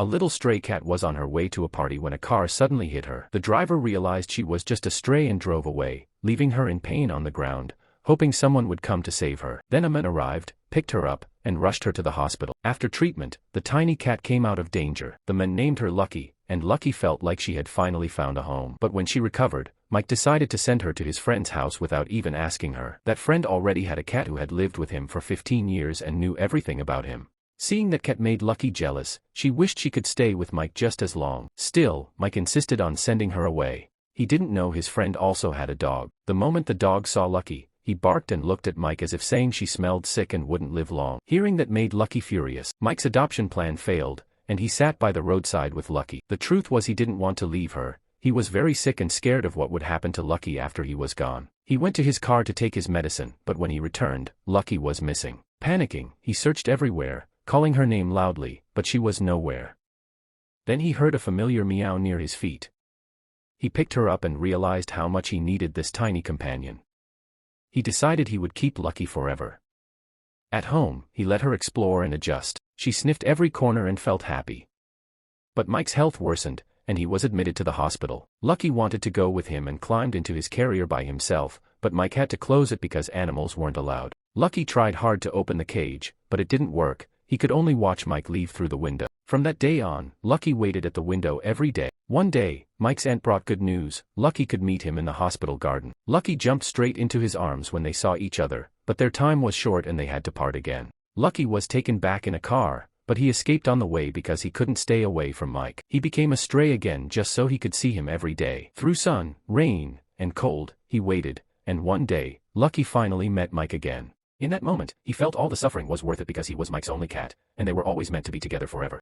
A little stray cat was on her way to a party when a car suddenly hit her. The driver realized she was just a stray and drove away, leaving her in pain on the ground, hoping someone would come to save her. Then a man arrived, picked her up, and rushed her to the hospital. After treatment, the tiny cat came out of danger. The man named her Lucky, and Lucky felt like she had finally found a home. But when she recovered, Mike decided to send her to his friend's house without even asking her. That friend already had a cat who had lived with him for 15 years and knew everything about him. Seeing that cat made Lucky jealous, she wished she could stay with Mike just as long. Still, Mike insisted on sending her away. He didn't know his friend also had a dog. The moment the dog saw Lucky, he barked and looked at Mike as if saying she smelled sick and wouldn't live long. Hearing that made Lucky furious. Mike's adoption plan failed, and he sat by the roadside with Lucky. The truth was he didn't want to leave her. He was very sick and scared of what would happen to Lucky after he was gone. He went to his car to take his medicine, but when he returned, Lucky was missing. Panicking, he searched everywhere, calling her name loudly, but she was nowhere. Then he heard a familiar meow near his feet. He picked her up and realized how much he needed this tiny companion. He decided he would keep Lucky forever. At home, he let her explore and adjust. She sniffed every corner and felt happy. But Mike's health worsened, and he was admitted to the hospital. Lucky wanted to go with him and climbed into his carrier by himself, but Mike had to close it because animals weren't allowed. Lucky tried hard to open the cage, but it didn't work. He could only watch Mike leave through the window. From that day on, Lucky waited at the window every day. One day, Mike's aunt brought good news. Lucky could meet him in the hospital garden. Lucky jumped straight into his arms when they saw each other, but their time was short and they had to part again. Lucky was taken back in a car, but he escaped on the way because he couldn't stay away from Mike. He became a stray again just so he could see him every day. Through sun, rain, and cold, he waited, and one day, Lucky finally met Mike again. In that moment, he felt all the suffering was worth it because he was Mike's only cat, and they were always meant to be together forever.